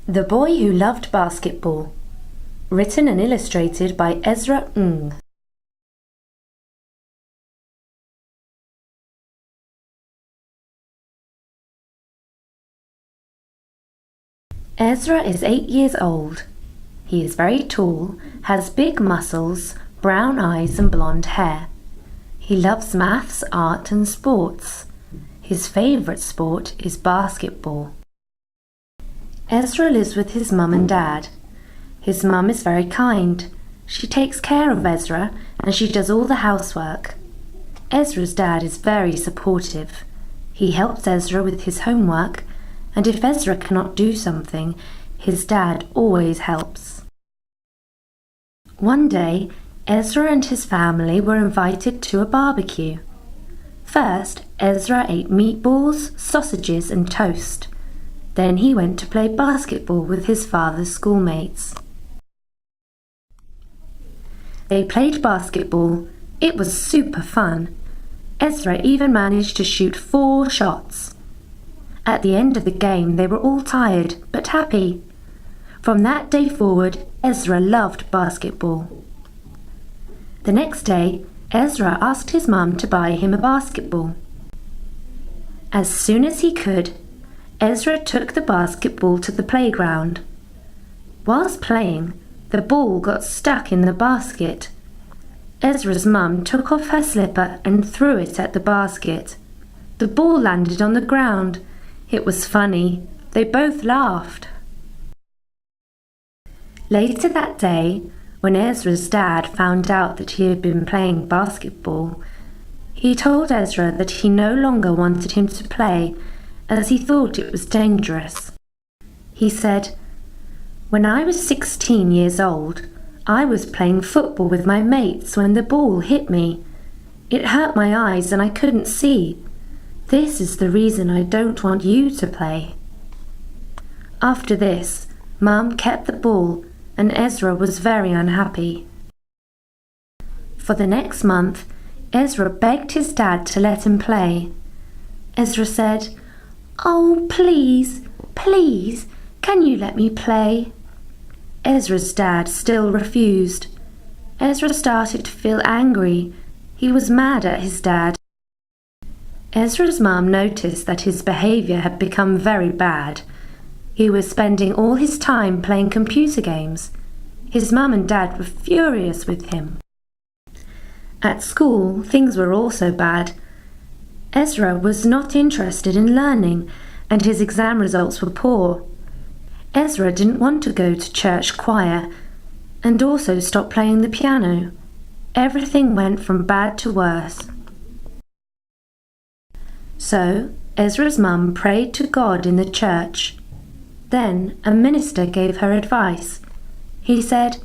The Boy Who Loved Basketball. Written and illustrated by Ezra. Ezra is 8 years old. He is very tall, has big muscles, brown eyes and blonde hair. He loves maths, art and sports. His favourite sport is basketball. Ezra lives with his mum and dad. His mum is very kind. She takes care of Ezra and she does all the housework. Ezra's dad is very supportive. He helps Ezra with his homework, and if Ezra cannot do something, his dad always helps. One day, Ezra and his family were invited to a barbecue. First, Ezra ate meatballs, sausages and toast. Then he went to play basketball with his father's schoolmates. They played basketball. It was super fun. Ezra even managed to shoot 4 shots. At the end of the game, they were all tired but happy. From that day forward, Ezra loved basketball. The next day, Ezra asked his mum to buy him a basketball. As soon as he could, Ezra took the basketball to the playground. Whilst playing, the ball got stuck in the basket. Ezra's mum took off her slipper and threw it at the basket. The ball landed on the ground. It was funny. They both laughed. Later that day, when Ezra's dad found out that he had been playing basketball, he told Ezra that he no longer wanted him to play as he thought it was dangerous. He said, "When I was 16 years old, I was playing football with my mates when the ball hit me. It hurt my eyes and I couldn't see. This is the reason I don't want you to play." After this, Mum kept the ball and Ezra was very unhappy. For the next month, Ezra begged his dad to let him play. Ezra said, "Oh, please, please, can you let me play?" Ezra's dad still refused. Ezra started to feel angry. He was mad at his dad. Ezra's mum noticed that his behaviour had become very bad. He was spending all his time playing computer games. His mum and dad were furious with him. At school, things were also bad. Ezra was not interested in learning, and his exam results were poor. Ezra didn't want to go to church choir, and also stopped playing the piano. Everything went from bad to worse. So, Ezra's mum prayed to God in the church. Then a minister gave her advice. He said,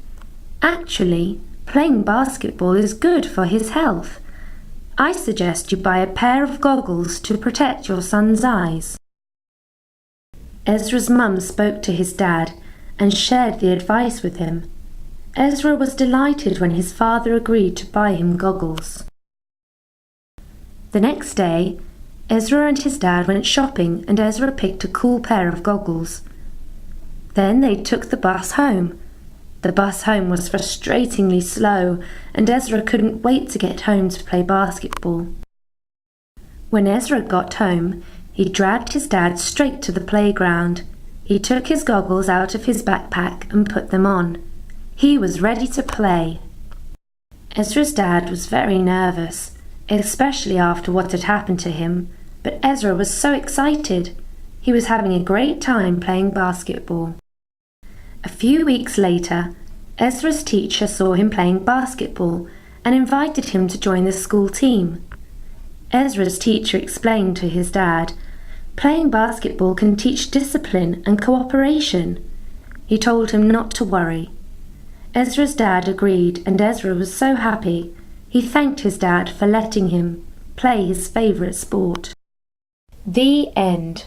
"Actually, playing basketball is good for his health. I suggest you buy a pair of goggles to protect your son's eyes." Ezra's mum spoke to his dad and shared the advice with him. Ezra was delighted when his father agreed to buy him goggles. The next day, Ezra and his dad went shopping and Ezra picked a cool pair of goggles. Then they took the bus home. The bus home was frustratingly slow and Ezra couldn't wait to get home to play basketball. When Ezra got home, he dragged his dad straight to the playground. He took his goggles out of his backpack and put them on. He was ready to play. Ezra's dad was very nervous, especially after what had happened to him, but Ezra was so excited. He was having a great time playing basketball. A few weeks later, Ezra's teacher saw him playing basketball and invited him to join the school team. Ezra's teacher explained to his dad, "Playing basketball can teach discipline and cooperation." He told him not to worry. Ezra's dad agreed and Ezra was so happy. He thanked his dad for letting him play his favourite sport. The end.